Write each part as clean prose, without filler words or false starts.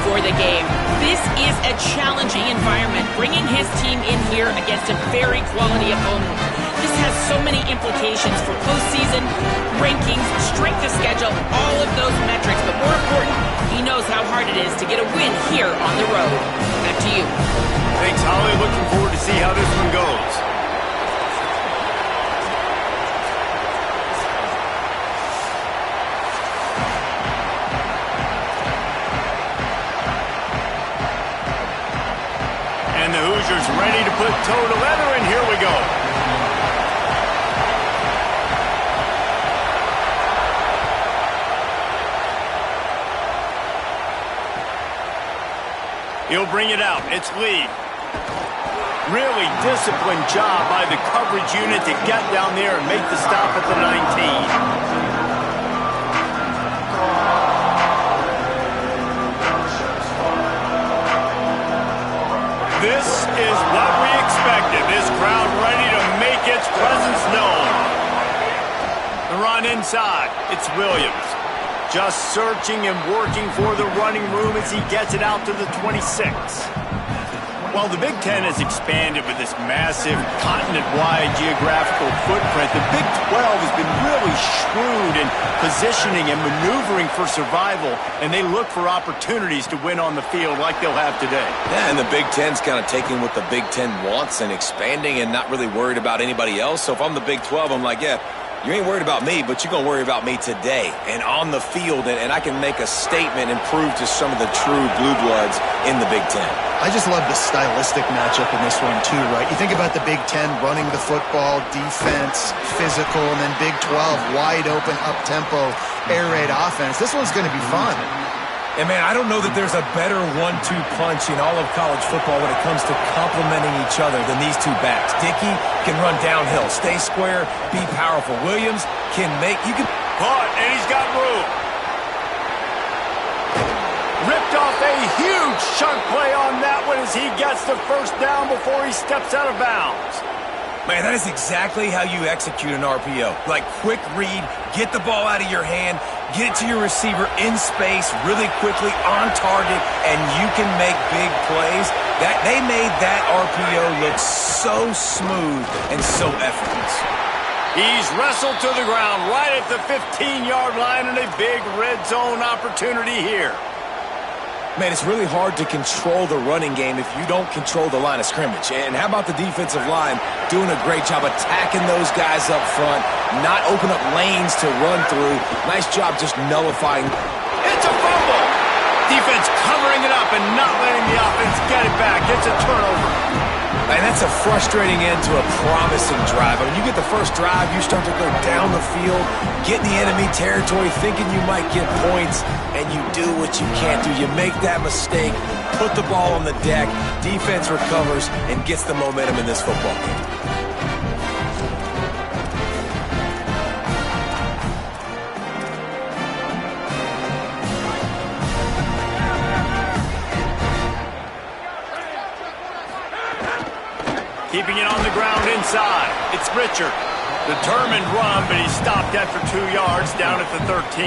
before the game. This is a challenging environment, bringing his team in here against a very quality opponent. This has so many implications for postseason, rankings, strength of schedule, all of those metrics. But more important, he knows how hard it is to get a win here on the road. Back to you. Thanks, Holly. Looking forward to see how this one goes. And the Hoosiers ready to put toe to leather, and here we go. He'll bring it out. It's Lee. Really disciplined job by the coverage unit to get down there and make the stop at the 19. This is what we expected. This crowd ready to make its presence known. The run inside. It's Williams. Just searching and working for the running room as he gets it out to the 26. While the Big Ten has expanded with this massive continent-wide geographical footprint, the Big 12 has been really shrewd in positioning and maneuvering for survival, and they look for opportunities to win on the field like they'll have today. Yeah, and the Big Ten's kind of taking what the Big Ten wants and expanding and not really worried about anybody else. So if I'm the Big 12, I'm like, yeah, you ain't worried about me, but you're going to worry about me today and on the field, and I can make a statement and prove to some of the true blue bloods in the Big Ten. I just love the stylistic matchup in this one, too, right? You think about the Big Ten running the football, defense, physical, and then Big 12, wide open, up-tempo, air raid offense. This one's going to be fun. And, man, I don't know that there's a better 1-2 punch in all of college football when it comes to complementing each other than these two backs. Dickey can run downhill, stay square, be powerful. Williams can make... You can caught, and he's got room. Ripped off a huge chunk play on that one as he gets the first down before he steps out of bounds. Man, that is exactly how you execute an RPO. Like, quick read, get the ball out of your hand, get it to your receiver in space really quickly, on target, and you can make big plays. They made that RPO look so smooth and so effortless. He's wrestled to the ground right at the 15-yard line, and a big red zone opportunity here. Man, it's really hard to control the running game if you don't control the line of scrimmage. And how about the defensive line doing a great job attacking those guys up front, not open up lanes to run through. Nice job just nullifying. It's a fumble. Defense covering it up and not letting the offense get it back. It's a turnover. And that's a frustrating end to a promising drive. I mean, you get the first drive, you start to go down the field, get in the enemy territory, thinking you might get points, and you do what you can't do. You make that mistake, put the ball on the deck, defense recovers, and gets the momentum in this football game. Keeping it on the ground inside. It's Richard. Determined run, but he stopped after 2 yards down at the 13.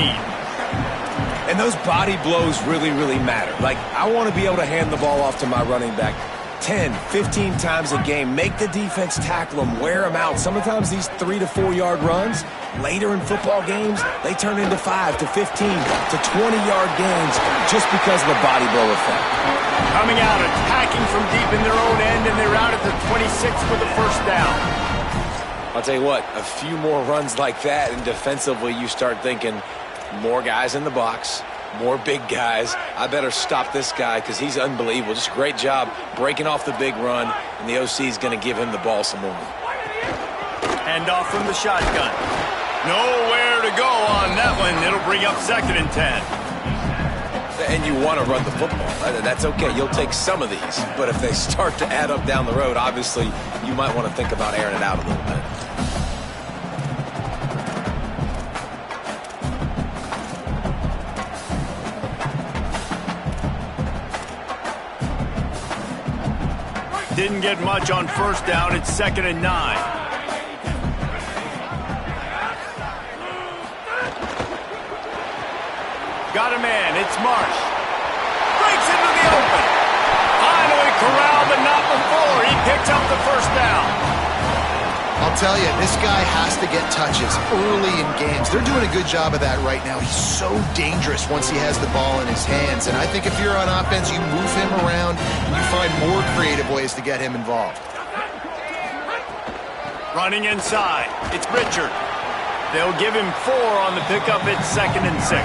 And those body blows really, really matter. Like, I want to be able to hand the ball off to my running back 10, 15 times a game. Make the defense tackle them, wear them out. Sometimes these 3 to 4 yard runs, later in football games, they turn into 5 to 15 to 20-yard games just because of the body blow effect. Coming out, attacking from deep in their own end, and they're out at the 26 with a first down. I'll tell you what, a few more runs like that, and defensively you start thinking more guys in the box, more big guys. I better stop this guy because he's unbelievable. Just a great job breaking off the big run, and the OC is going to give him the ball some more. Hand off from the shotgun. Nowhere to go on that one. It'll bring up 2nd and 10. And you want to run the football. That's okay. You'll take some of these. But if they start to add up down the road, obviously you might want to think about airing it out a little bit. Didn't get much on first down. It's 2nd and 9. Got a man. It's Marsh. Breaks it into the open. Finally corralled, but not before. He picks up the first down. I'll tell you, this guy has to get touches early in games. They're doing a good job of that right now. He's so dangerous once he has the ball in his hands. And I think if you're on offense, you move him around and you find more creative ways to get him involved. Running inside, it's Richard. They'll give him 4 on the pickup. It's 2nd and 6.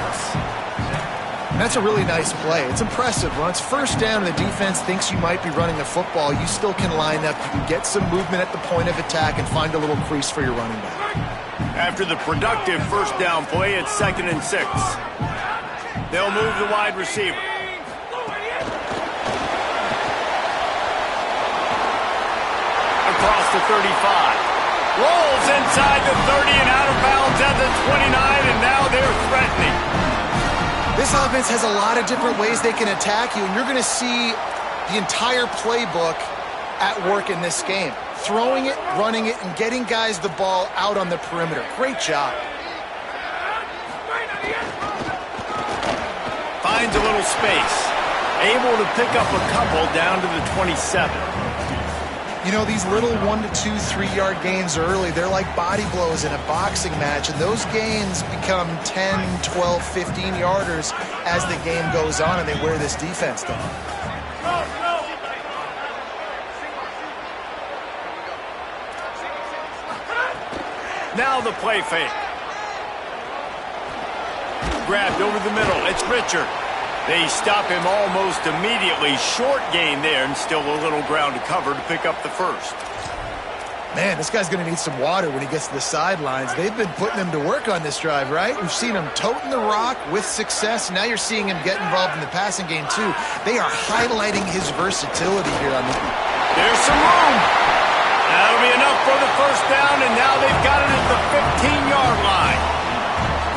That's a really nice play. It's impressive. When it's first down and the defense thinks you might be running the football, you still can line up. You can get some movement at the point of attack and find a little crease for your running back. After the productive first down play, it's 2nd and 6. They'll move the wide receiver. Across the 35. Rolls inside the 30 and out of bounds at the 29, and now they're threatening. This offense has a lot of different ways they can attack you, and you're going to see the entire playbook at work in this game. Throwing it, running it, and getting guys the ball out on the perimeter. Great job. Finds a little space. Able to pick up a couple down to the 27. You know, these little 1 to 2, 3-yard gains early, they're like body blows in a boxing match, and those gains become 10, 12, 15-yarders as the game goes on, and they wear this defense down. Now the play fake. Grabbed over the middle. It's Richard. They stop him almost immediately. Short gain there, and still a little ground to cover to pick up the first. Man, this guy's going to need some water when he gets to the sidelines. They've been putting him to work on this drive, right? We've seen him toting the rock with success. Now you're seeing him get involved in the passing game, too. They are highlighting his versatility here on the... There's some room. That'll be enough for the first down, and now they've got it at the 15-yard line.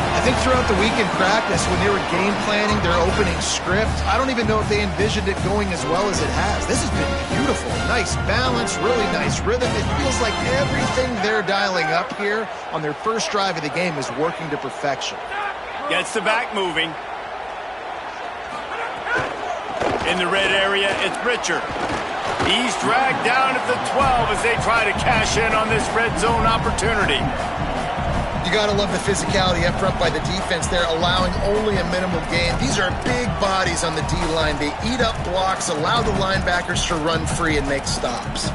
I think throughout the week in practice, when they were game planning their opening script, I don't even know if they envisioned it going as well as it has. This has been beautiful. Nice balance, really nice rhythm. It feels like everything they're dialing up here on their first drive of the game is working to perfection. Gets the back moving. In the red area, it's Richard. He's dragged down at the 12 as they try to cash in on this red zone opportunity. You got to love the physicality up front by the defense there, allowing only a minimal gain. These are big bodies on the D-line. They eat up blocks, allow the linebackers to run free and make stops.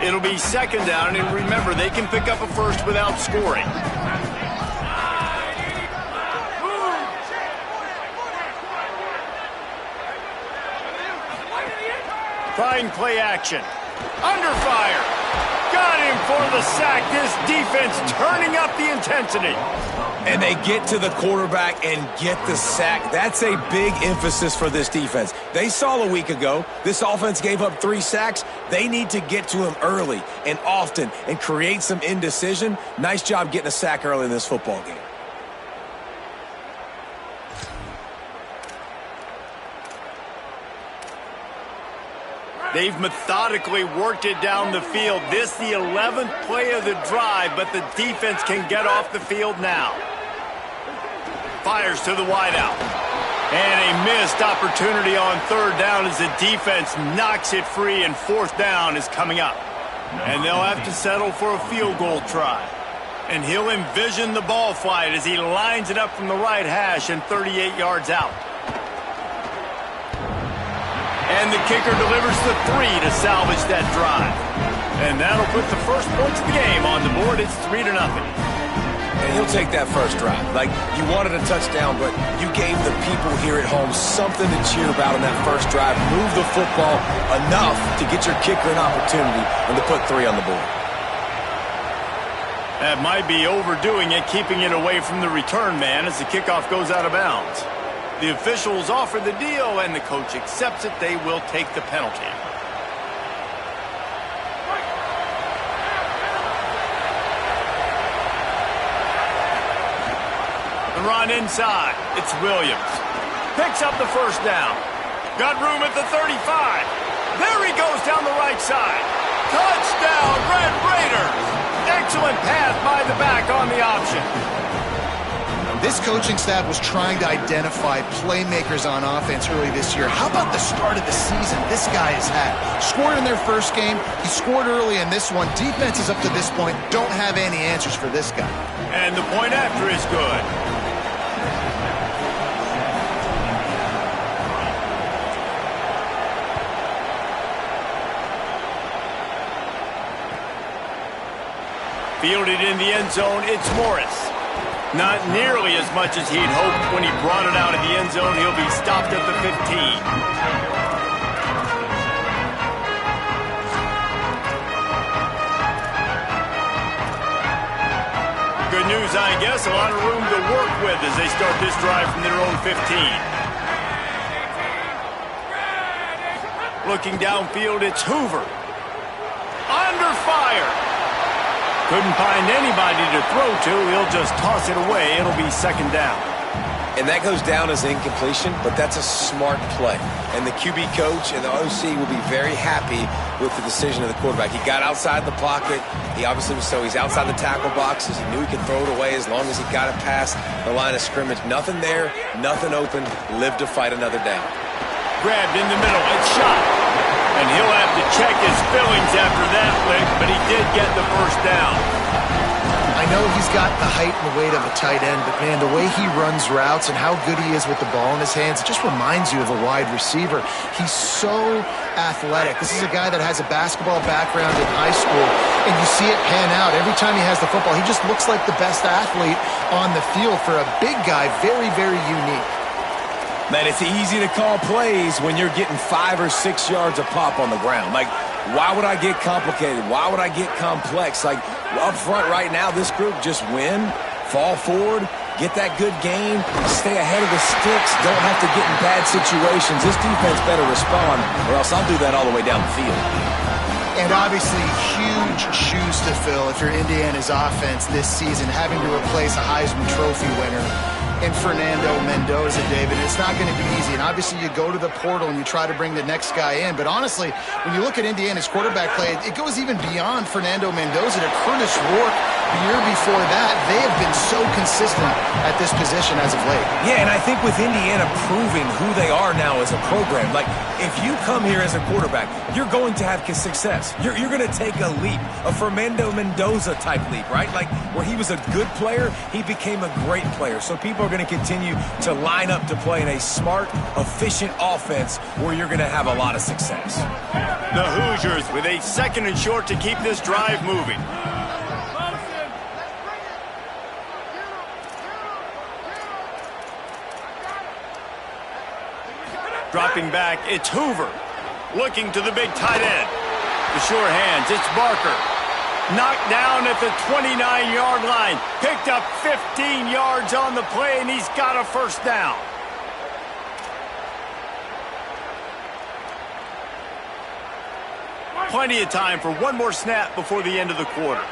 It'll be 2nd down, and remember, they can pick up a first without scoring. Trying play action. Under fire. Got him for the sack. This defense turning up the intensity. And they get to the quarterback and get the sack. That's a big emphasis for this defense. They saw a week ago, this offense gave up 3 sacks. They need to get to him early and often and create some indecision. Nice job getting a sack early in this football game. They've methodically worked it down the field. This the 11th play of the drive, but the defense can get off the field now. Fires to the wideout. And a missed opportunity on 3rd down as the defense knocks it free, and 4th down is coming up. And they'll have to settle for a field goal try. And he'll envision the ball flight as he lines it up from the right hash and 38 yards out. And the kicker delivers the 3 to salvage that drive. And that'll put the first points of the game on the board. It's 3-0. And he'll take that first drive. Like, you wanted a touchdown, but you gave the people here at home something to cheer about on that first drive. Move the football enough to get your kicker an opportunity and to put 3 on the board. That might be overdoing it, keeping it away from the return man as the kickoff goes out of bounds. The officials offer the deal, and the coach accepts it. They will take the penalty. The run inside. It's Williams. Picks up the first down. Got room at the 35. There he goes down the right side. Touchdown, Red Raiders. Excellent pass by the back on the option. This coaching staff was trying to identify playmakers on offense early this year. How about the start of the season this guy has had? Scored in their first game. He scored early in this one. Defenses up to this point don't have any answers for this guy. And the point after is good. Fielded in the end zone, it's Morris. Not nearly as much as he'd hoped when he brought it out of the end zone. He'll be stopped at the 15. Good news, I guess. A lot of room to work with as they start this drive from their own 15. Looking downfield, it's Hoover. Under fire. Couldn't find anybody to throw to. He'll just toss it away. It'll be second down. And that goes down as incompletion, but that's a smart play. And the QB coach and the OC will be very happy with the decision of the quarterback. He got outside the pocket. He obviously was he's outside the tackle boxes. He knew he could throw it away as long as he got it past the line of scrimmage. Nothing there, nothing open. Live to fight another down. Grabbed in the middle. It's shot. And he'll have to check his feelings after that lick, but he did get the first down. I know he's got the height and the weight of a tight end, but man, the way he runs routes and how good he is with the ball in his hands, it just reminds you of a wide receiver. He's so athletic. This is a guy that has a basketball background in high school, and you see it pan out. Every time he has the football, he just looks like the best athlete on the field. For a big guy, very, very unique. Man, it's easy to call plays when you're getting 5 or 6 yards a pop on the ground. Like, why would I get complicated? Why would I get complex? Like, up front right now, this group just win, fall forward, get that good game, stay ahead of the sticks, don't have to get in bad situations. This defense better respond, or else I'll do that all the way down the field. And obviously, huge shoes to fill if you're Indiana's offense this season, having to replace a Heisman Trophy winner in Fernando Mendoza, David. It's not going to be easy. And obviously, you go to the portal and you try to bring the next guy in. But honestly, when you look at Indiana's quarterback play, it goes even beyond Fernando Mendoza to Curtis Rourke. The year before that, they have been so consistent at this position as of late. Yeah, and I think with Indiana proving who they are now as a program, like, if you come here as a quarterback, you're going to have success. You're going to take a leap, a Fernando Mendoza type leap, right? Like, where he was a good player, he became a great player. So people are going to continue to line up to play in a smart, efficient offense where you're going to have a lot of success. The Hoosiers with a second and short to keep this drive moving. Dropping back, it's Hoover. Looking to the big tight end. The sure hands, it's Barker. Knocked down at the 29-yard line. Picked up 15 yards on the play, and he's got a first down. Plenty of time for one more snap before the end of the quarter.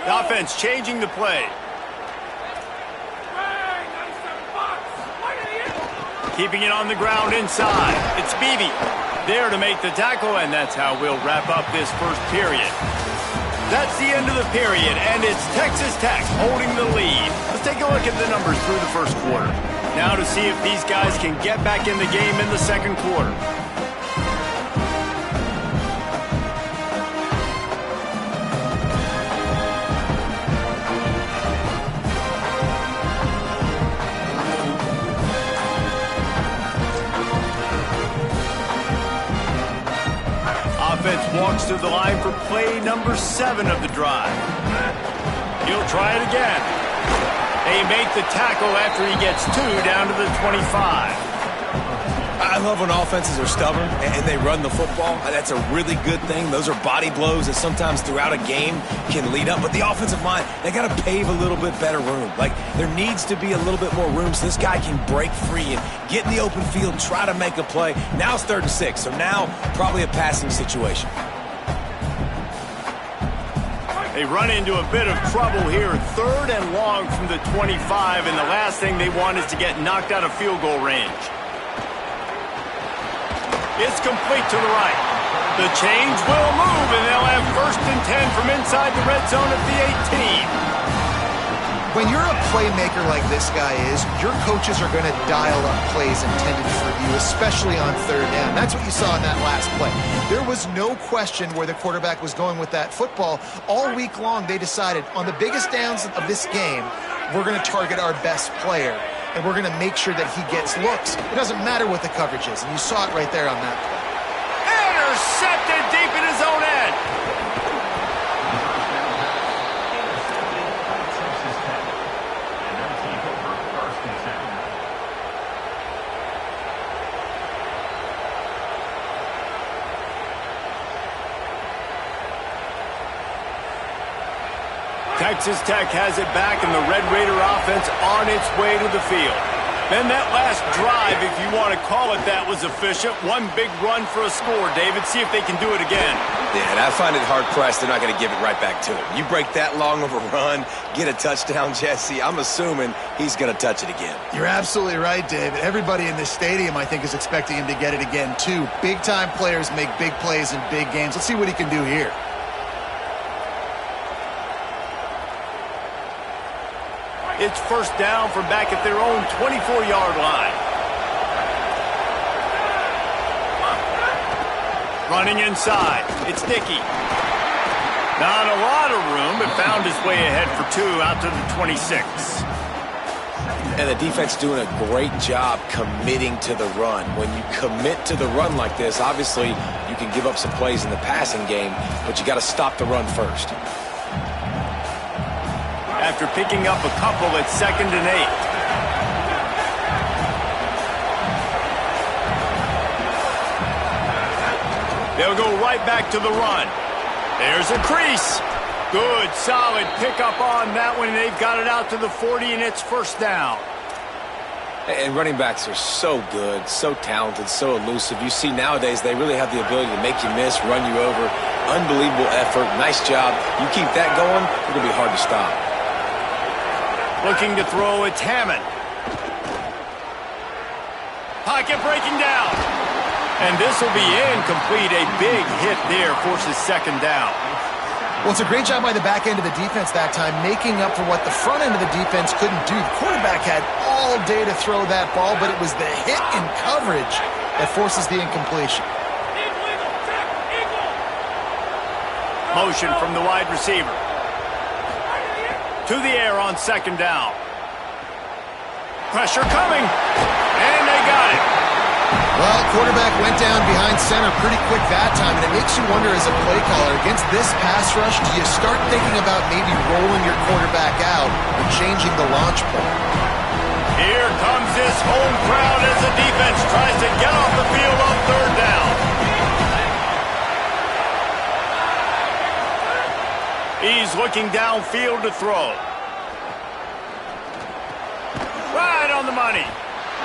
The offense changing the play. Keeping it on the ground inside. It's Beebe there to make the tackle, and that's how we'll wrap up this first period. That's the end of the period, and it's Texas Tech holding the lead. Let's take a look at the numbers through the first quarter. Now to see if these guys can get back in the game in the second quarter. Offense walks through the line for play number 7 of the drive. He'll try it again. They make the tackle after he gets 2 down to the 25. I love when offenses are stubborn and they run the football. That's a really good thing. Those are body blows that sometimes throughout a game can lead up. But the offensive line, they got to pave a little bit better room. Like, there needs to be a little bit more room so this guy can break free and get in the open field, try to make a play. Now it's 3rd and 6, so now probably a passing situation. They run into a bit of trouble here. 3rd and long from the 25, and the last thing they want is to get knocked out of field goal range. It's complete to the right. The change will move, and they'll have 1st and 10 from inside the red zone at the 18. When you're a playmaker like this guy is, your coaches are going to dial up plays intended for you, especially on 3rd down. That's what you saw in that last play. There was no question where the quarterback was going with that football. All week long, they decided on the biggest downs of this game, we're going to target our best player, and we're going to make sure that he gets looks. It doesn't matter what the coverage is, and you saw it right there on that play. Intercepted deep in his own end. Texas Tech has it back, and the Red Raider offense on its way to the field. Then that last drive, if you want to call it that, was efficient. One big run for a score, David. See if they can do it again. Yeah, and I find it hard-pressed they're not going to give it right back to him. You break that long of a run, get a touchdown, Jesse, I'm assuming he's going to touch it again. You're absolutely right, David. Everybody in this stadium, I think, is expecting him to get it again, too. Big-time players make big plays in big games. Let's see what he can do here. It's 1st down from back at their own 24-yard line. Running inside. It's Dickey. Not a lot of room, but found his way ahead for 2 out to the 26. And the defense doing a great job committing to the run. When you commit to the run like this, obviously you can give up some plays in the passing game, but you got to stop the run first. After picking up a couple, it's 2nd and 8. They'll go right back to the run. There's a crease. Good, solid pickup on that one. They've got it out to the 40, and it's 1st down. And running backs are so good, so talented, so elusive. You see nowadays they really have the ability to make you miss, run you over. Unbelievable effort. Nice job. You keep that going, it's going to be hard to stop. Looking to throw, it's Hammond. Pocket breaking down. And this will be incomplete. A big hit there forces 2nd down. Well, it's a great job by the back end of the defense that time, making up for what the front end of the defense couldn't do. The quarterback had all day to throw that ball, but it was the hit in coverage that forces the incompletion. Motion from the wide receiver. To the air on 2nd down. Pressure coming. And they got it. Well, quarterback went down behind center pretty quick that time, and it makes you wonder as a play caller, against this pass rush, do you start thinking about maybe rolling your quarterback out or changing the launch point? Here comes this home crowd as the defense tries to get off the field on 3rd down. He's looking downfield to throw. Right on the money.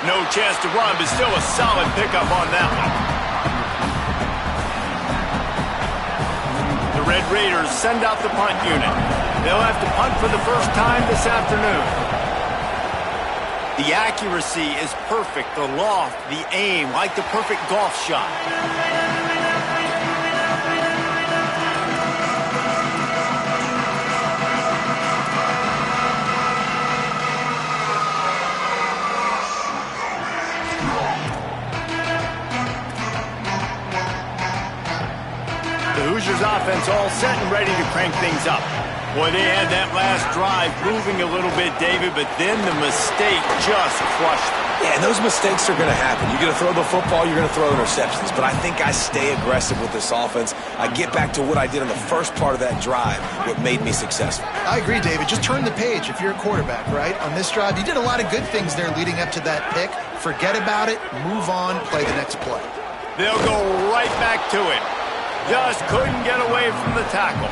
No chance to run, but still a solid pickup on that one. The Red Raiders send out the punt unit. They'll have to punt for the first time this afternoon. The accuracy is perfect. The loft, the aim, like the perfect golf shot. The Hoosiers offense all set and ready to crank things up. Boy, they had that last drive moving a little bit, David, but then the mistake just crushed them. Yeah, and those mistakes are going to happen. You're going to throw the football, you're going to throw interceptions. But I think I stay aggressive with this offense. I get back to what I did in the first part of that drive, what made me successful. I agree, David. Just turn the page if you're a quarterback, right? On this drive, you did a lot of good things there leading up to that pick. Forget about it, move on, play the next play. They'll go right back to it. Just couldn't get away from the tackle.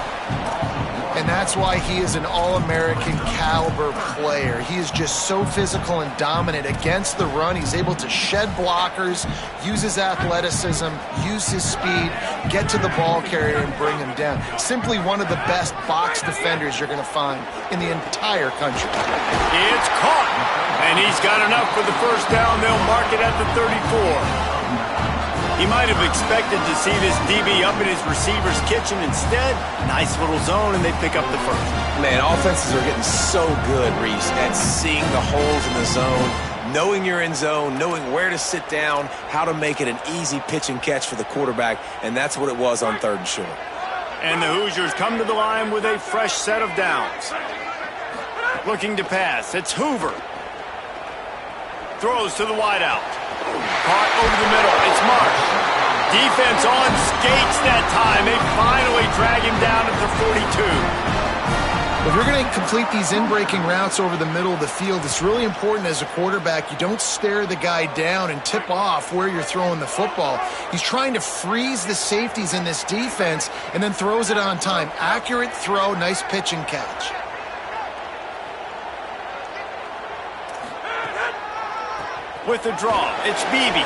And that's why he is an all-American caliber player. He is just so physical and dominant against the run. He's able to shed blockers, use his athleticism, use his speed, get to the ball carrier and bring him down. Simply one of the best box defenders you're going to find in the entire country. It's caught. And he's got enough for the first down. They'll mark it at the 34. He might have expected to see this DB up in his receiver's kitchen. Instead, nice little zone, and they pick up the first. Man, offenses are getting so good, Reese, at seeing the holes in the zone, knowing you're in zone, knowing where to sit down, how to make it an easy pitch and catch for the quarterback, and that's what it was on 3rd and short. And the Hoosiers come to the line with a fresh set of downs. Looking to pass, it's Hoover. Throws to the wideout. Caught over the middle, it's Marsh. Defense on skates that time. They finally drag him down at the 42. If you're going to complete these in-breaking routes over the middle of the field, it's really important as a quarterback you don't stare the guy down and tip off where you're throwing the football. He's trying to freeze the safeties in this defense and then throws it on time. Accurate throw, nice pitch and catch. With the draw, it's Beebe.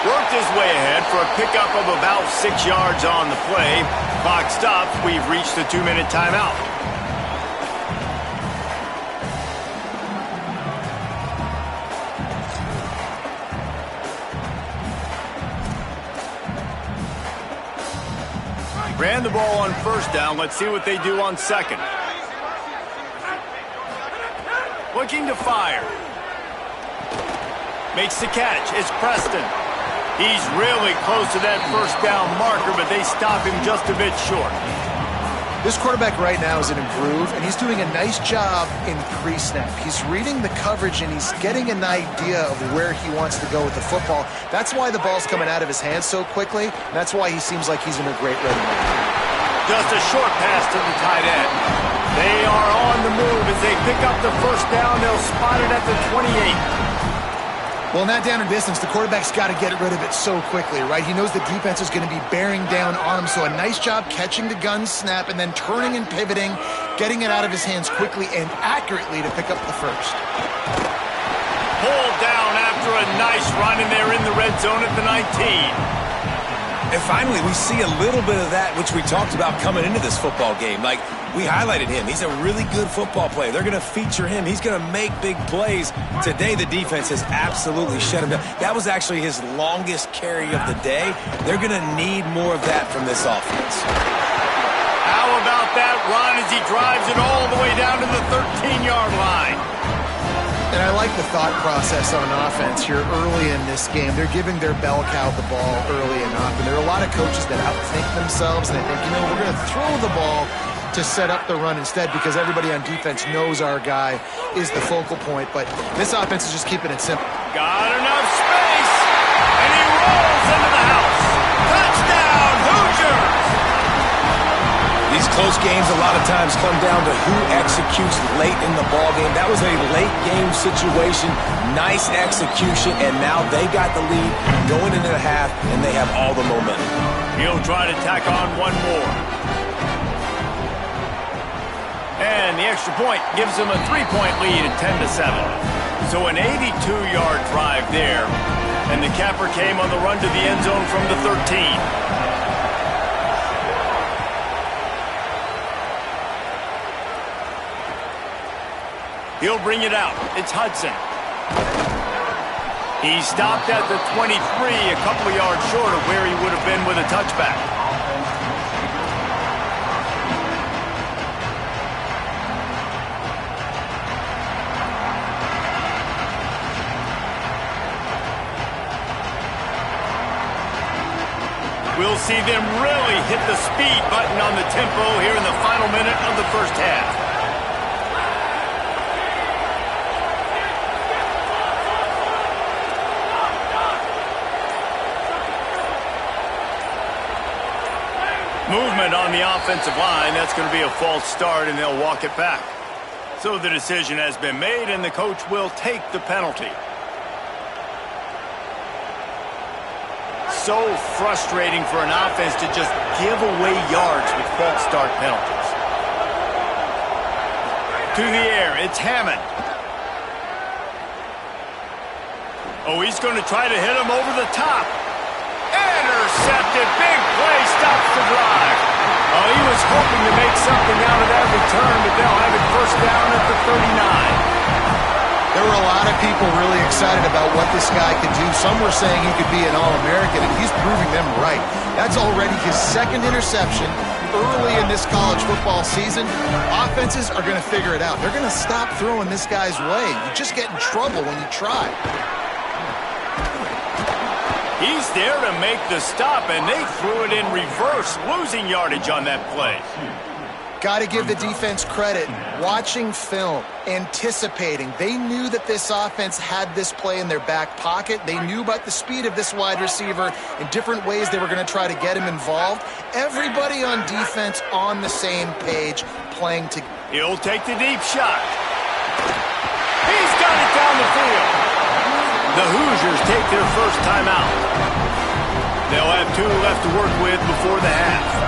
Worked his way ahead for a pickup of about 6 yards on the play. Clock stops. We've reached the 2-minute timeout. Ran the ball on 1st down. Let's see what they do on 2nd. Looking to fire. Makes the catch. It's Preston. He's really close to that 1st down marker, but they stop him just a bit short. This quarterback right now is an improve, and he's doing a nice job in pre-snap. He's reading the coverage, and he's getting an idea of where he wants to go with the football. That's why the ball's coming out of his hands so quickly, and that's why he seems like he's in a great ready mood. Just a short pass to the tight end. They are on the move as they pick up the 1st down. They'll spot it at the 28. Well, in that down and distance, the quarterback's got to get rid of it so quickly, right? He knows the defense is going to be bearing down on him, so a nice job catching the gun snap and then turning and pivoting, getting it out of his hands quickly and accurately to pick up the 1st. Pulled down after a nice run, and they're in the red zone at the 19. And finally, we see a little bit of that, which we talked about coming into this football game. Like, we highlighted him. He's a really good football player. They're going to feature him. He's going to make big plays. Today, the defense has absolutely shut him down. That was actually his longest carry of the day. They're going to need more of that from this offense. How about that run as he drives it all the way down to the 13-yard line? And I like the thought process on offense here early in this game. They're giving their bell cow the ball early enough, and there are a lot of coaches that outthink themselves, and they think, we're going to throw the ball to set up the run instead because everybody on defense knows our guy is the focal point. But this offense is just keeping it simple. Got enough space, and he rolls into the house. Touchdown, Hoosiers! These close games a lot of times come down to who executes late in the ball game. That was a late game situation, nice execution, and now they got the lead going into the half, and they have all the momentum. He'll try to tack on one more. And the extra point gives them a 3-point lead at 10-7. So an 82-yard drive there, and the capper came on the run to the end zone from the 13. He'll bring it out. It's Hudson. He stopped at the 23, a couple of yards short of where he would have been with a touchback. We'll see them really hit the speed button on the tempo here in the final minute of the 1st half. Movement on the offensive line. That's going to be a false start, and they'll walk it back. So the decision has been made, and the coach will take the penalty. So frustrating for an offense to just give away yards with false start penalties. To the air, it's Hammond. Oh, he's going to try to hit him over the top. Intercepted. Big play stops the drive. Oh, he was hoping to make something out of that return, but they'll have it 1st down at the 39. There were a lot of people really excited about what this guy could do. Some were saying he could be an All-American, and he's proving them right. That's already his second interception early in this college football season. Offenses are going to figure it out. They're going to stop throwing this guy's way. You just get in trouble when you try. He's there to make the stop, and they threw it in reverse, losing yardage on that play. Got to give the defense credit. Watching film, anticipating. They knew that this offense had this play in their back pocket. They knew about the speed of this wide receiver in different ways they were going to try to get him involved. Everybody on defense on the same page, playing together. He'll take the deep shot. He's got it down the field. The Hoosiers take their first timeout. They'll have 2 left to work with before the half.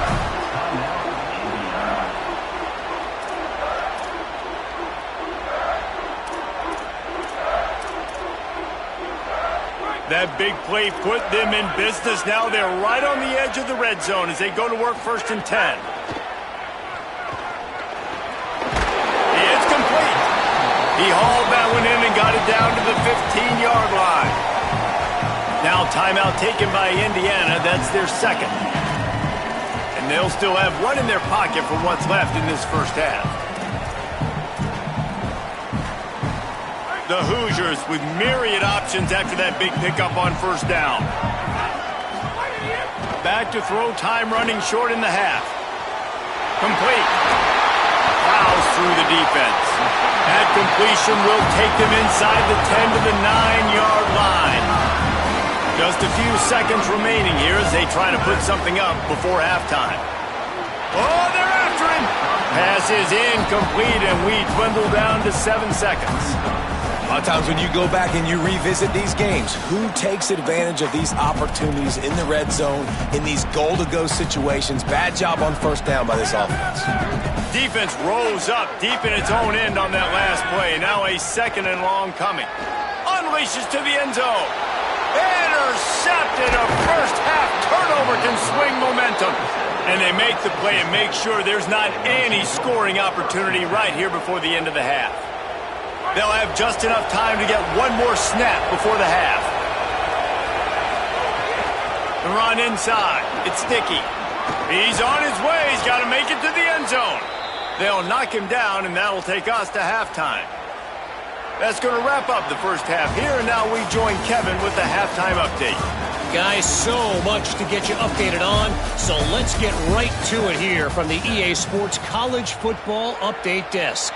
That big play put them in business. Now they're right on the edge of the red zone as they go to work 1st and 10. It's complete. He hauled that one in and got it down to the 15-yard line. Now timeout taken by Indiana. That's their second. And they'll still have one in their pocket for what's left in this first half. The Hoosiers with myriad options after that big pickup on 1st down. Back to throw, time running short in the half. Complete. Plows through the defense. That completion will take them inside the 10 to the 9-yard line. Just a few seconds remaining here as they try to put something up before halftime. Oh, they're after him. Pass is incomplete, and we dwindle down to 7 seconds. A lot of times when you go back and you revisit these games, who takes advantage of these opportunities in the red zone, in these goal-to-go situations? Bad job on 1st down by this offense. Defense rose up deep in its own end on that last play. Now a 2nd and long coming. Unleashes to the end zone. Intercepted. A first-half turnover can swing momentum. And they make the play and make sure there's not any scoring opportunity right here before the end of the half. They'll have just enough time to get one more snap before the half. The run inside. It's Sticky. He's on his way. He's got to make it to the end zone. They'll knock him down, and that'll take us to halftime. That's going to wrap up the first half here, and now we join Kevin with the halftime update. Guys, so much to get you updated on, so let's get right to it here from the EA Sports College Football Update Desk.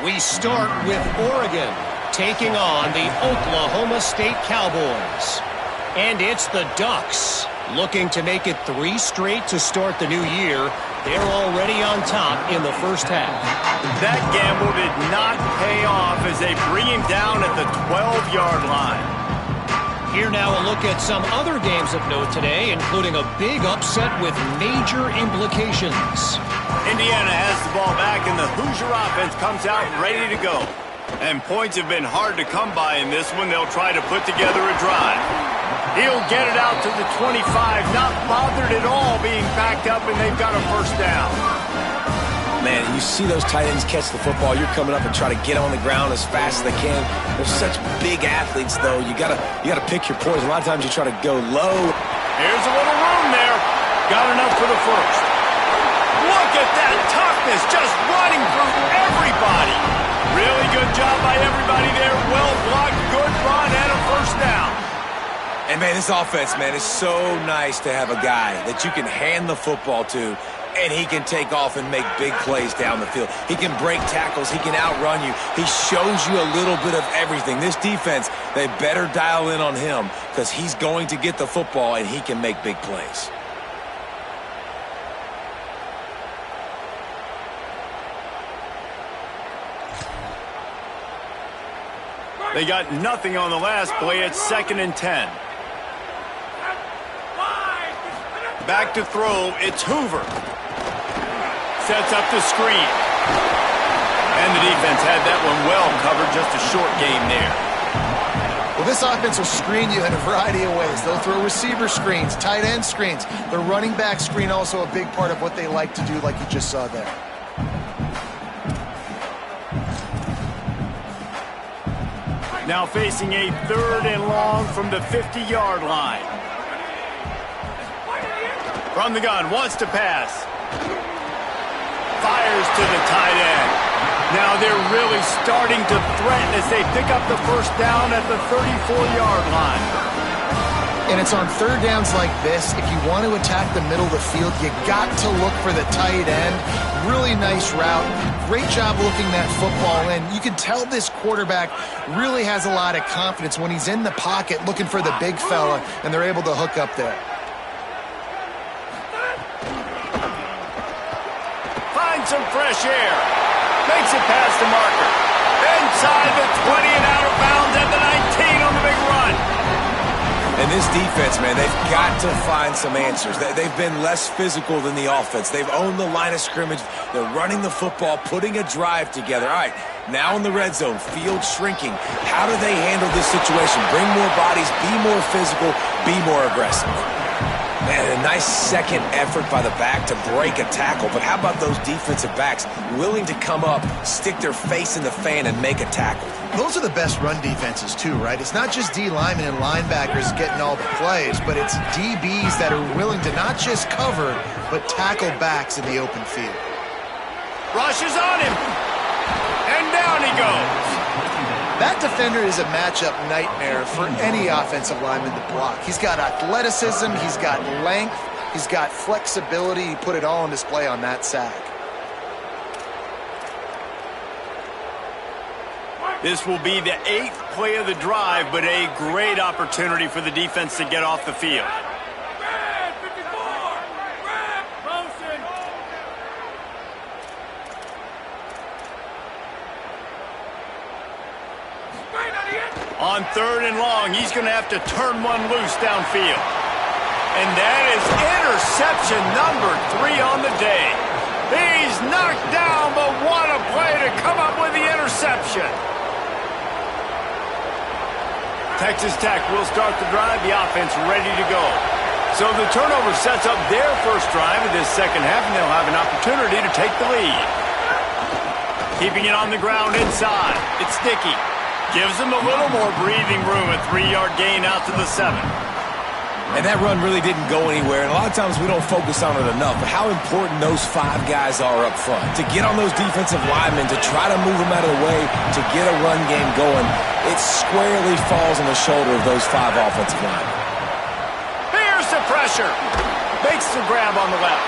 We start with Oregon taking on the Oklahoma State Cowboys. And it's the Ducks looking to make it 3 straight to start the new year. They're already on top in the first half. That gamble did not pay off as they bring him down at the 12-yard line. Here now a look at some other games of note today, including a big upset with major implications. Indiana has the ball back, and the Hoosier offense comes out ready to go. And points have been hard to come by in this one. They'll try to put together a drive. He'll get it out to the 25, not bothered at all being backed up, and they've got a 1st down. Man, you see those tight ends catch the football, you're coming up and try to get on the ground as fast as they can. They're such big athletes, though. You gotta pick your poison. A lot of times you try to go low. Here's a little room there. Got enough for the 1st. Look at that toughness, just running through everybody. Really good job by everybody there. Well blocked, good run, and a 1st down. And, man, this offense, man, is so nice to have a guy that you can hand the football to, and he can take off and make big plays down the field. He can break tackles. He can outrun you. He shows you a little bit of everything. This defense, they better dial in on him because he's going to get the football, and he can make big plays. They got nothing on the last play. It's 2nd and 10. Back to throw. It's Hoover. Sets up the screen. And the defense had that one well covered. Just a short game there. Well, this offense will screen you in a variety of ways. They'll throw receiver screens, tight end screens. The running back screen also a big part of what they like to do, like you just saw there. Now facing a 3rd and long from the 50-yard line. From the gun, wants to pass. Fires to the tight end. Now they're really starting to threaten as they pick up the first down at the 34-yard line. And it's on 3rd downs like this, if you want to attack the middle of the field, you got to look for the tight end. Really nice route. Great job looking that football in. You can tell this quarterback really has a lot of confidence when he's in the pocket looking for the big fella, and they're able to hook up there. Finds some fresh air. Makes it past the marker. Inside the 20 and out of bounds at the 19 on the big run. And this defense, man, they've got to find some answers. They've been less physical than the offense. They've owned the line of scrimmage. They're running the football, putting a drive together. All right, now in the red zone, field shrinking. How do they handle this situation? Bring more bodies, be more physical, be more aggressive. Man, a nice second effort by the back to break a tackle. But how about those defensive backs willing to come up, stick their face in the fan, and make a tackle? Those are the best run defenses too, right? It's not just D linemen and linebackers getting all the plays, but it's DBs that are willing to not just cover, but tackle backs in the open field. Rushes on him. And down he goes. That defender is a matchup nightmare for any offensive lineman to block. He's got athleticism, he's got length, he's got flexibility. He put it all on display on that sack. This will be the 8th play of the drive, but a great opportunity for the defense to get off the field. On 3rd and long, he's going to have to turn one loose downfield. And that is interception number 3 on the day. He's knocked down, but what a play to come up with the interception. Texas Tech will start the drive, the offense ready to go. So the turnover sets up their first drive of this second half, and they'll have an opportunity to take the lead. Keeping it on the ground inside. It's Dickey. Gives them a little more breathing room, a 3-yard gain out to the 7. And that run really didn't go anywhere, and a lot of times we don't focus on it enough, but how important those 5 guys are up front. To get on those defensive linemen, to try to move them out of the way, to get a run game going, it squarely falls on the shoulder of those 5 offensive linemen. Here's the pressure. Makes the grab on the left.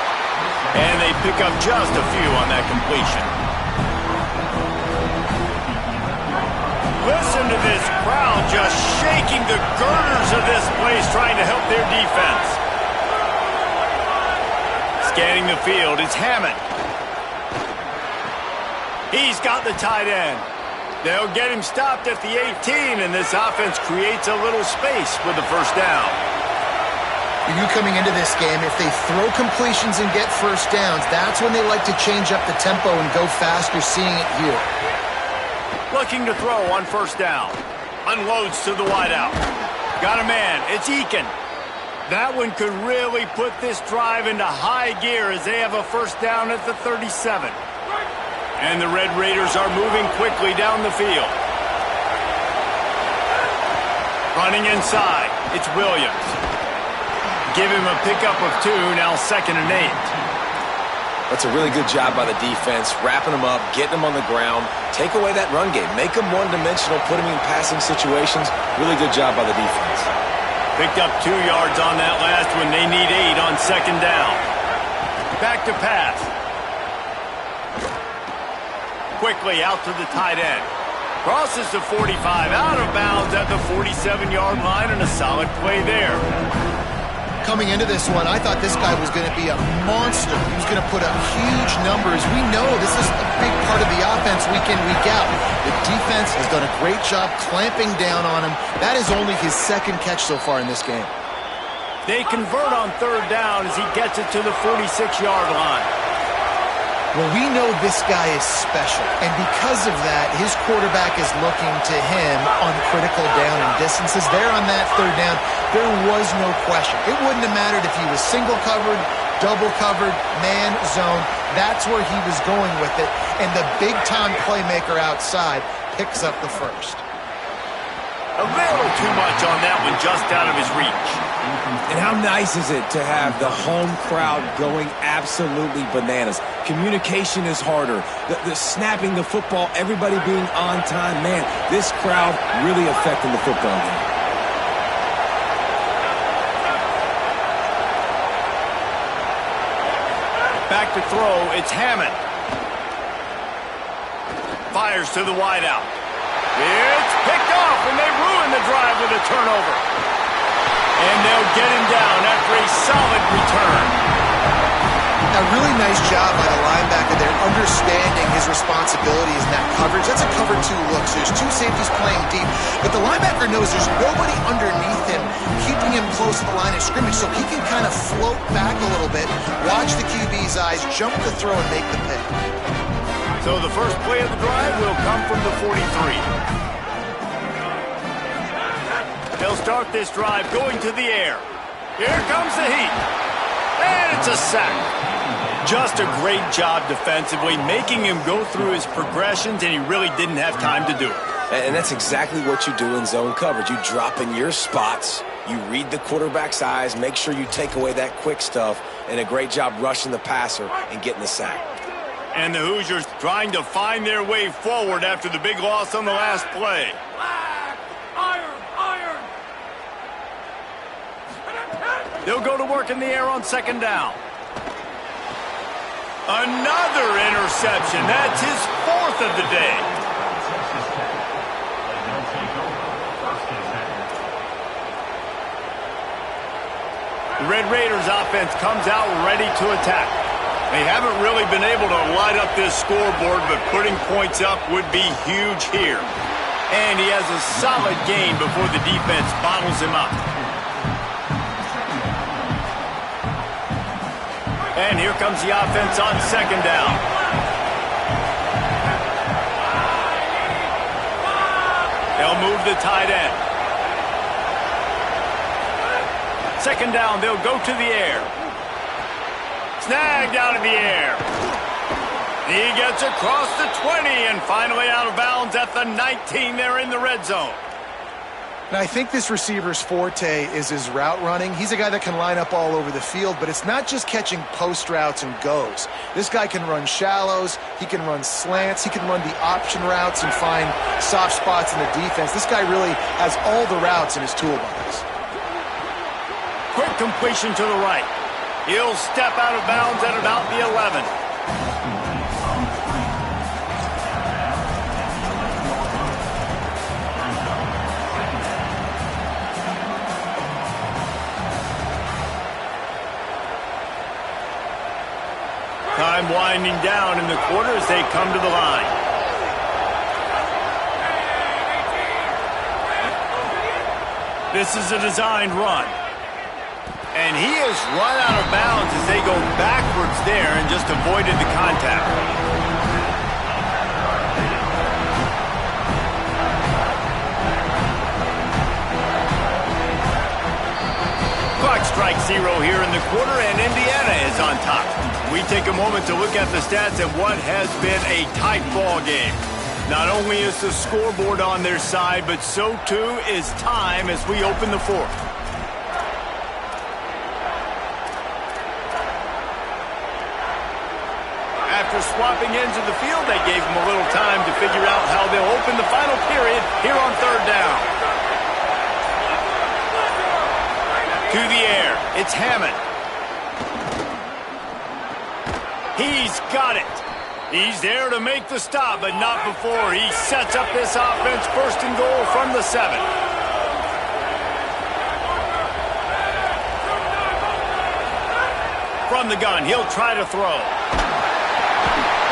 And they pick up just a few on that completion. Listen to this crowd just shaking the girders of this place, trying to help their defense. Scanning the field, it's Hammond. He's got the tight end. They'll get him stopped at the 18, and this offense creates a little space with the first down. You coming into this game, if they throw completions and get first downs, that's when they like to change up the tempo and go fast. You're seeing it here. Looking to throw on first down. Unloads to the wideout. Got a man. It's Eakin. That one could really put this drive into high gear as they have a first down at the 37. And the Red Raiders are moving quickly down the field. Running inside. It's Williams. Give him a pickup of 2, now 2nd and 8. That's a really good job by the defense, wrapping them up, getting them on the ground, take away that run game, make them one-dimensional, put them in passing situations. Really good job by the defense. Picked up 2 yards on that last one. They need 8 on 2nd down. Back to pass. Quickly out to the tight end. Crosses the 45, out of bounds at the 47-yard line, and a solid play there. Coming into this one, I thought this guy was going to be a monster. He was going to put up huge numbers. We know this is a big part of the offense week in, week out. The defense has done a great job clamping down on him. That is only his 2nd catch so far in this game. They convert on 3rd down as he gets it to the 46-yard line. Well, we know this guy is special, and because of that, his quarterback is looking to him on critical down and distances. There on that 3rd down, there was no question. It wouldn't have mattered if he was single covered, double covered, man, zone. That's where he was going with it, and the big-time playmaker outside picks up the first. A little too much on that one, just out of his reach. And how nice is it to have the home crowd going absolutely bananas? Communication is harder. The snapping the football, everybody being on time. Man, this crowd really affecting the football game. Back to throw, it's Hammond. Fires to the wideout. It's picked off, and they ruin the drive with a turnover. And they'll get him down after a solid return. A really nice job by the linebacker there, understanding his responsibilities in that coverage. That's a cover 2 look, so there's 2 safeties playing deep. But the linebacker knows there's nobody underneath him, keeping him close to the line of scrimmage, so he can kind of float back a little bit, watch the QB's eyes, jump the throw, and make the pick. So the first play of the drive will come from the 43. They'll start this drive going to the air. Here comes the heat. And it's a sack. Just a great job defensively, making him go through his progressions, and he really didn't have time to do it. And that's exactly what you do in zone coverage. You drop in your spots, you read the quarterback's eyes, make sure you take away that quick stuff, and a great job rushing the passer and getting the sack. And the Hoosiers trying to find their way forward after the big loss on the last play. They'll go to work in the air on second down. Another interception. That's his 4th of the day. The Red Raiders offense comes out ready to attack. They haven't really been able to light up this scoreboard, but putting points up would be huge here. And he has a solid gain before the defense bottles him up. And here comes the offense on second down. They'll move the tight end. Second down, they'll go to the air. Snagged out of the air. He gets across the 20 and finally out of bounds at the 19 there in the red zone. And I think this receiver's forte is his route running. He's a guy that can line up all over the field, but it's not just catching post routes and goes. This guy can run shallows, he can run slants, he can run the option routes and find soft spots in the defense. This guy really has all the routes in his toolbox. Quick completion to the right. He'll step out of bounds at about the 11. Time winding down in the quarter as they come to the line. This is a designed run. And he has run out of bounds as they go backwards there and just avoided the contact. Clock strikes 0 here in the quarter, and Indiana is on top. We take a moment to look at the stats of what has been a tight ball game. Not only is the scoreboard on their side, but so too is time as we open the 4th. After swapping ends of the field, they gave them a little time to figure out how they'll open the final period here on third down. To the air, it's Hammond. He's got it. He's there to make the stop, but not before he sets up this offense first and goal from the 7. From the gun, he'll try to throw.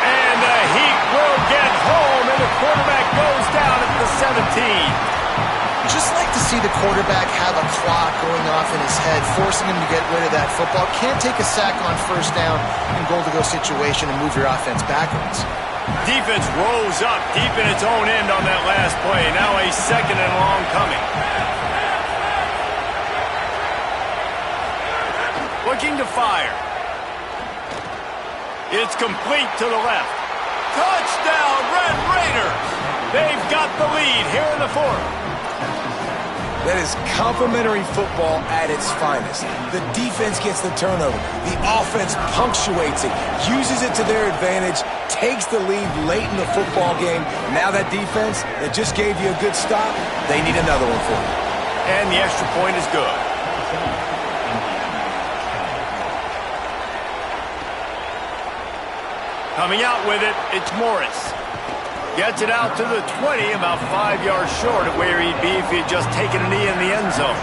And the Heat will get home, and the quarterback goes down at the 17. Just like to see the quarterback have a clock going off in his head, forcing him to get rid of that football. Can't take a sack on first down in goal-to-go situation and move your offense backwards. Defense rose up deep in its own end on that last play. Now a second and long coming. Looking to fire. It's complete to the left. Touchdown, Red Raiders! They've got the lead here in the 4th. That is complimentary football at its finest. The defense gets the turnover. The offense punctuates it, uses it to their advantage, takes the lead late in the football game. Now that defense that just gave you a good stop, they need another one for you. And the extra point is good. Coming out with it, it's Morris. Gets it out to the 20, about 5 yards short of where he'd be if he had just taken a knee in the end zone.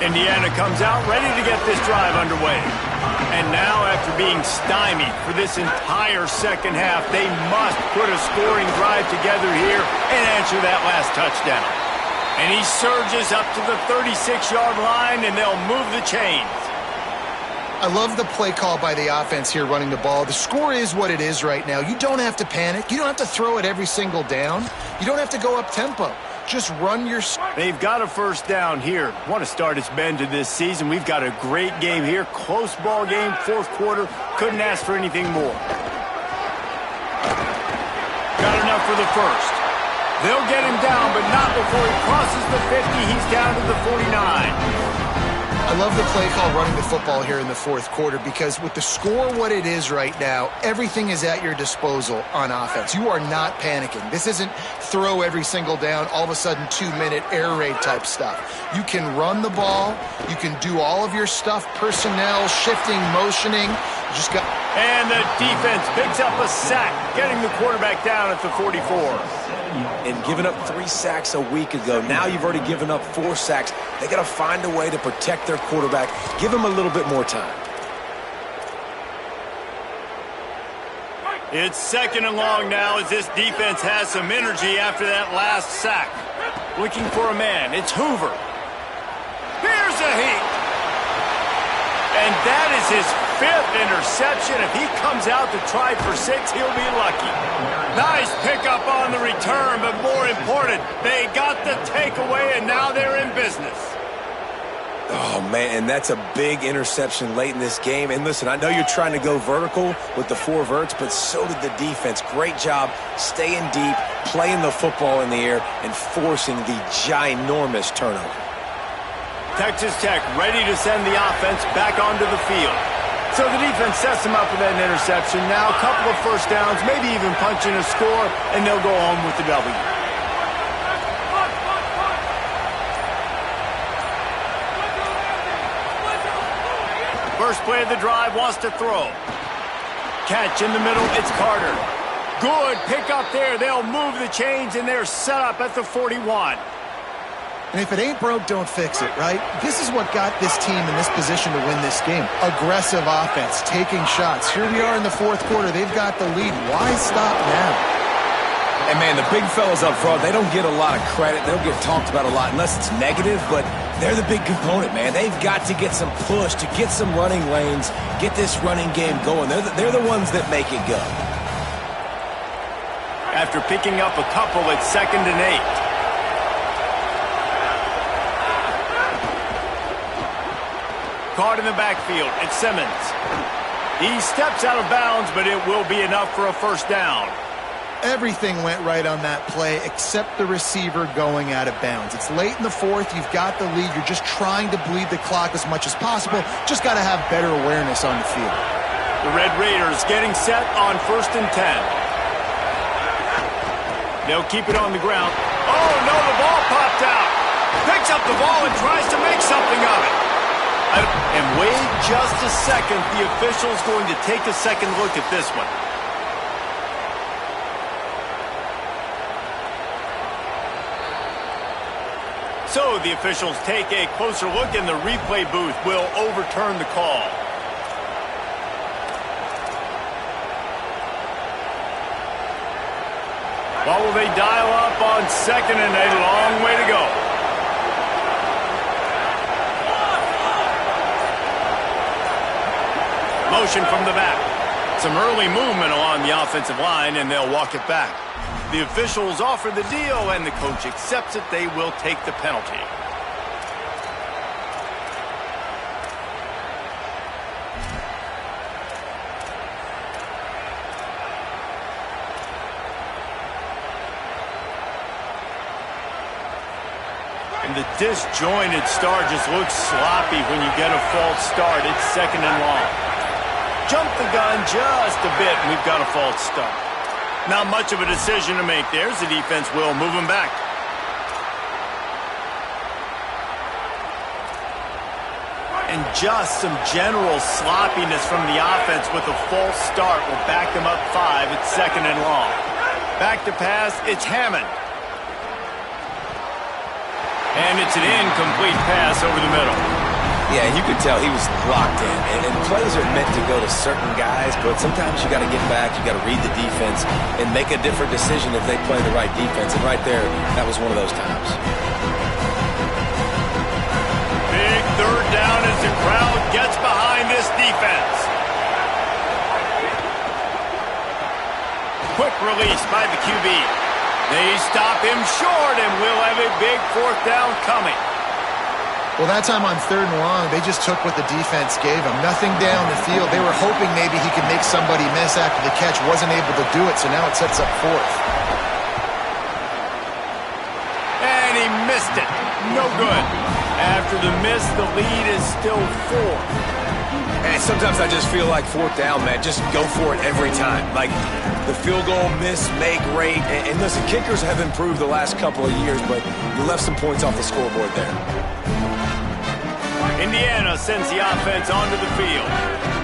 Indiana comes out ready to get this drive underway. And now, after being stymied for this entire second half, they must put a scoring drive together here and answer that last touchdown. And he surges up to the 36-yard line, and they'll move the chains. I love the play call by the offense here running the ball. The score is what it is right now. You don't have to panic. You don't have to throw it every single down. You don't have to go up-tempo. Just run your... They've got a first down here. Want to start its bend to this season. We've got a great game here. Close ball game, fourth quarter. Couldn't ask for anything more. Got enough for the first. They'll get him down, but not before he crosses the 50. He's down to the 49. I love the play call running the football here in the fourth quarter because with the score what it is right now, everything is at your disposal on offense. You are not panicking. This isn't throw every single down, all of a sudden 2-minute air raid type stuff. You can run the ball. You can do all of your stuff, personnel, shifting, motioning. You just got... And the defense picks up a sack, getting the quarterback down at the 44. And giving up 3 sacks a week ago. Now you've already given up 4 sacks. They got to find a way to protect their quarterback. Give him a little bit more time. It's second and long now as this defense has some energy after that last sack. Looking for a man. It's Hoover. Here's a heat. And that is his 5th interception. If he comes out to try for 6, he'll be lucky. Nice pickup on the return, but more important, they got the takeaway, and now they're in business. Oh, man, and that's a big interception late in this game. And listen, I know you're trying to go vertical with the 4 verts, but so did the defense. Great job staying deep, playing the football in the air, and forcing the ginormous turnover. Texas Tech ready to send the offense back onto the field. So the defense sets them up with that interception. Now a couple of first downs, maybe even punching a score, and they'll go home with the W. First play of the drive, wants to throw. Catch in the middle, it's Carter. Good pick up there. They'll move the chains, and they're set up at the 41. And if it ain't broke, don't fix it, right? This is what got this team in this position to win this game. Aggressive offense, taking shots. Here we are in the fourth quarter. They've got the lead. Why stop now? And, man, the big fellas up front, they don't get a lot of credit. They don't get talked about a lot unless it's negative, but they're the big component, man. They've got to get some push, to get some running lanes, get this running game going. They're the ones that make it go. After picking up a couple, it's 2nd and 8. Caught in the backfield, it's Simmons. He steps out of bounds, but it will be enough for a first down. Everything went right on that play except the receiver going out of bounds. It's late in the fourth. You've got the lead. You're just trying to bleed the clock as much as possible. Just got to have better awareness on the field. The Red Raiders getting set on 1st and 10. They'll keep it on the ground. Oh, no, the ball popped out. Picks up the ball and tries to make something of it. And wait just a second. The official's going to take a second look at this one. So the officials take a closer look, and the replay booth will overturn the call. What will they dial up on 2nd and a long way to go? Motion from the back. Some early movement along the offensive line, and they'll walk it back. The officials offer the deal, and the coach accepts it. They will take the penalty. And the disjointed start just looks sloppy when you get a false start. It's 2nd and long. Jump the gun just a bit, and we've got a false start. Not much of a decision to make. There's the defense will move him back. And just some general sloppiness from the offense with a false start will back them up 5. It's 2nd and long. Back to pass, it's Hammond. And it's an incomplete pass over the middle. Yeah, you could tell he was locked in. And plays are meant to go to certain guys, but sometimes you got to get back, you got to read the defense, and make a different decision if they play the right defense. And right there, that was one of those times. Big 3rd down as the crowd gets behind this defense. Quick release by the QB. They stop him short, and we'll have a big 4th down coming. Well, that time on 3rd and long, they just took what the defense gave them. Nothing down the field. They were hoping maybe he could make somebody miss after the catch. Wasn't able to do it, so now it sets up 4th. And he missed it. No good. After the miss, the lead is still 4. And sometimes I just feel like 4th down, man. Just go for it every time. Like the field goal miss, make rate. And listen, kickers have improved the last couple of years, but you left some points off the scoreboard there. Indiana sends the offense onto the field.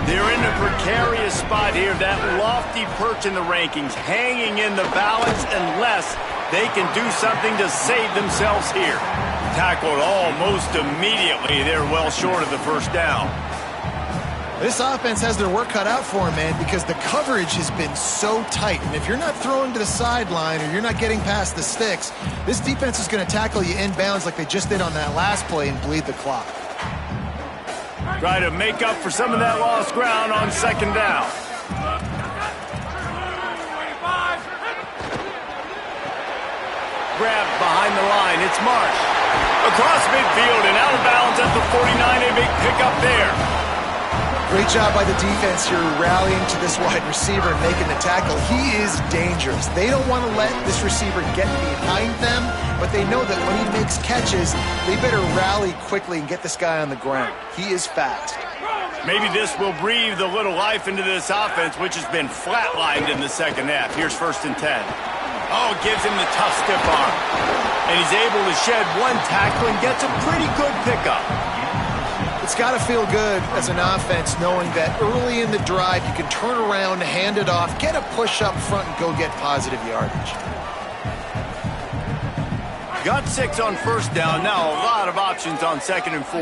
They're in a precarious spot here. That lofty perch in the rankings, hanging in the balance unless they can do something to save themselves here. Tackled almost immediately. They're well short of the 1st down. This offense has their work cut out for them, man, because the coverage has been so tight. And if you're not throwing to the sideline or you're not getting past the sticks, this defense is going to tackle you inbounds like they just did on that last play and bleed the clock. Try to make up for some of that lost ground on 2nd down. Grabbed behind the line. It's Marsh. Across midfield and out of bounds at the 49. A big pickup there. Great job by the defense here rallying to this wide receiver and making the tackle. He is dangerous. They don't want to let this receiver get behind them, but they know that when he makes catches, they better rally quickly and get this guy on the ground. He is fast. Maybe this will breathe a little life into this offense, which has been flatlined in the 2nd half. Here's 1st and 10. Oh, gives him the tough stiff arm. And he's able to shed one tackle and gets a pretty good pickup. It's got to feel good as an offense knowing that early in the drive you can turn around, hand it off, get a push up front, and go get positive yardage. Got 6 on 1st down. Now a lot of options on 2nd and 4.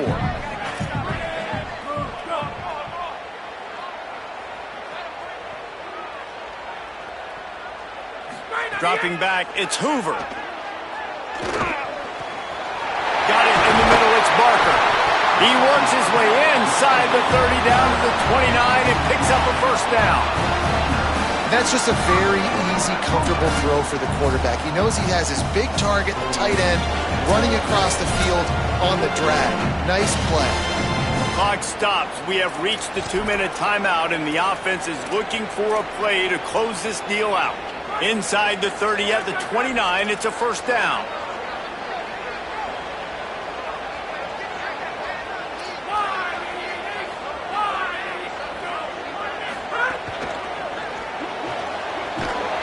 Dropping back, it's Hoover. Got it in the middle, it's Barker. He works his way inside the 30 down to the 29 and picks up a 1st down. That's just a very easy, comfortable throw for the quarterback. He knows he has his big target, the tight end, running across the field on the drag. Nice play. Clock stops. We have reached the 2-minute timeout, and the offense is looking for a play to close this deal out. Inside the 30 at the 29, it's a 1st down.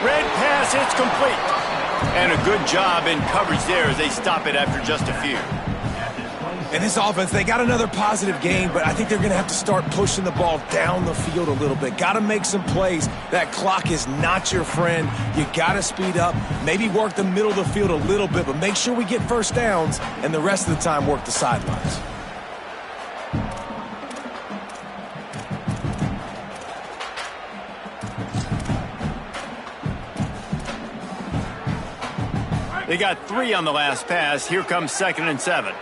Red pass, it's complete. And a good job in coverage there as they stop it after just a few. And this offense, they got another positive game, but I think they're going to have to start pushing the ball down the field a little bit. Got to make some plays. That clock is not your friend. You got to speed up, maybe work the middle of the field a little bit, but make sure we get 1st downs, and the rest of the time work the sidelines. They got 3 on the last pass. Here comes 2nd and 7.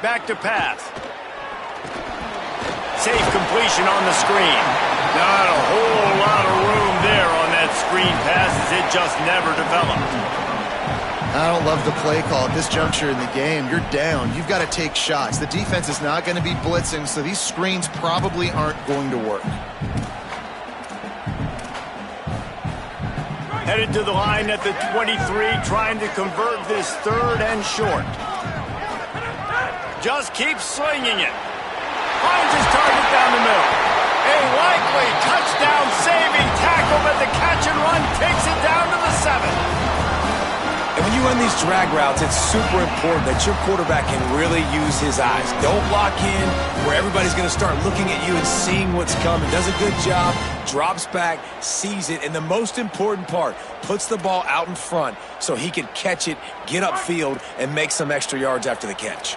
Back to pass. Safe completion on the screen. Not a whole lot of room there on that screen pass as it just never developed. I don't love the play call at this juncture in the game. You're down. You've got to take shots. The defense is not going to be blitzing, so these screens probably aren't going to work. Headed to the line at the 23, trying to convert this 3rd and short. Just keeps slinging it. Finds his target down the middle. A likely touchdown-saving tackle, but the catch and run takes it down to the 7. And when you run these drag routes, it's super important that your quarterback can really use his eyes. Don't lock in where everybody's going to start looking at you and seeing what's coming. Does a good job, drops back, sees it, and the most important part, puts the ball out in front so he can catch it, get upfield, and make some extra yards after the catch.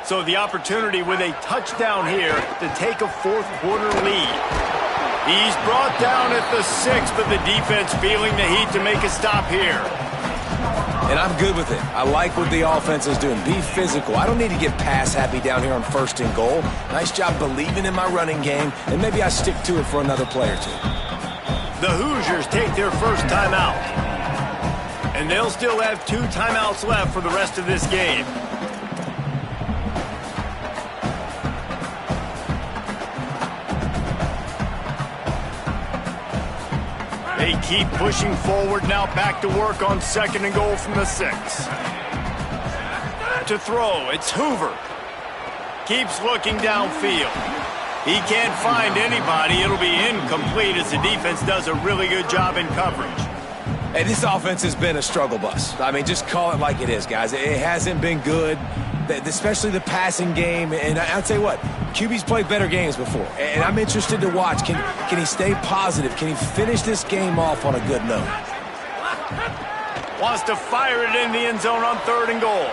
So the opportunity with a touchdown here to take a 4th quarter lead. He's brought down at the 6, but the defense feeling the heat to make a stop here. And I'm good with it. I like what the offense is doing. Be physical. I don't need to get pass happy down here on 1st and goal. Nice job believing in my running game, and maybe I stick to it for another play or two. The Hoosiers take their first timeout. And they'll still have 2 timeouts left for the rest of this game. They keep pushing forward now, back to work on 2nd and goal from the 6. To throw, it's Hoover. Keeps looking downfield. He can't find anybody. It'll be incomplete as the defense does a really good job in coverage. Hey, this offense has been a struggle bus. I mean, just call it like it is, guys. It hasn't been good, especially the passing game. And I'll tell you what, QB's played better games before. And I'm interested to watch. Can he stay positive? Can he finish this game off on a good note? Wants to fire it in the end zone on 3rd and goal.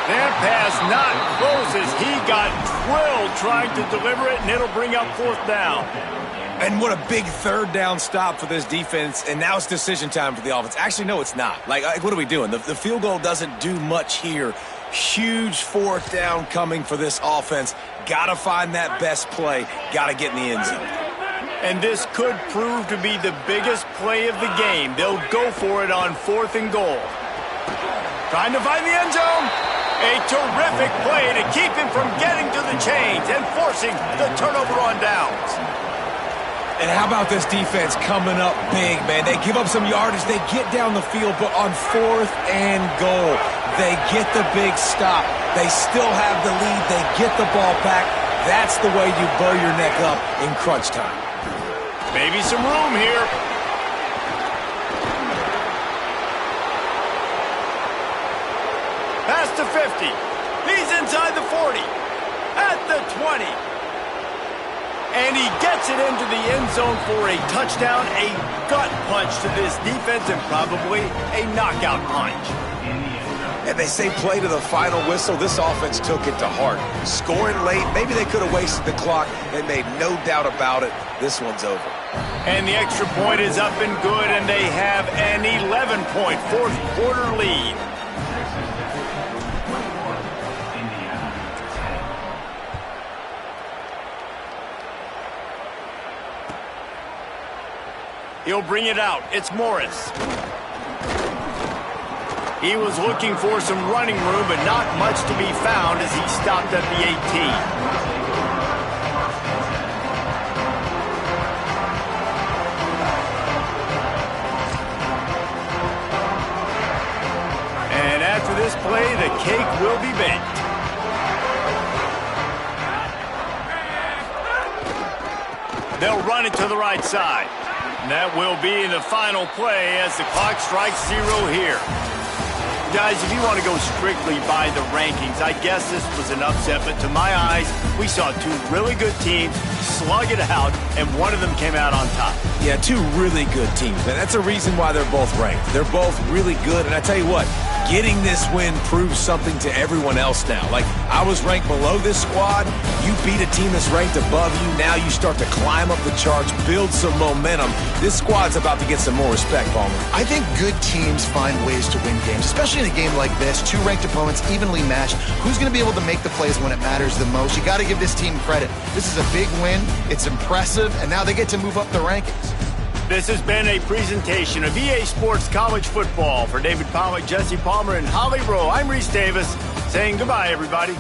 That pass not close as he got drilled trying to deliver it, and it'll bring up 4th down. And what a big 3rd down stop for this defense, and now it's decision time for the offense. Actually, no, it's not. Like what are we doing? The field goal doesn't do much here. Huge 4th down coming for this offense. Got to find that best play. Got to get in the end zone. And this could prove to be the biggest play of the game. They'll go for it on 4th and goal. Trying to find the end zone. A terrific play to keep him from getting to the chains and forcing the turnover on downs. And how about this defense coming up big, man? They give up some yardage. They get down the field, but on 4th and goal, they get the big stop. They still have the lead. They get the ball back. That's the way you bow your neck up in crunch time. Maybe some room here. Pass to 50. He's inside the 40. At the 20. And he gets it into the end zone for a touchdown, a gut punch to this defense, and probably a knockout punch. And they say play to the final whistle. This offense took it to heart. Scoring late, maybe they could have wasted the clock. They made no doubt about it. This one's over. And the extra point is up and good, and they have an 11-point 4th quarter lead. He'll bring it out. It's Morris. He was looking for some running room, but not much to be found as he stopped at the 18. And after this play, the cake will be baked. They'll run it to the right side. And that will be the final play as the clock strikes 0 here. Guys, if you want to go strictly by the rankings, I guess this was an upset, but to my eyes, we saw 2 really good teams slug it out, and one of them came out on top. Yeah, 2 really good teams, man. That's a reason why they're both ranked. They're both really good, and I tell you what, getting this win proves something to everyone else now. Like, I was ranked below this squad. You beat a team that's ranked above you. Now you start to climb up the charts, build some momentum. This squad's about to get some more respect, Palmer. I think good teams find ways to win games, especially in a game like this. 2 ranked opponents, evenly matched. Who's going to be able to make the plays when it matters the most? You got to give this team credit. This is a big win. It's impressive, and now they get to move up the rankings. This has been a presentation of EA Sports College Football. For David Pollack, Jesse Palmer, and Holly Rowe, I'm Reese Davis saying goodbye, everybody.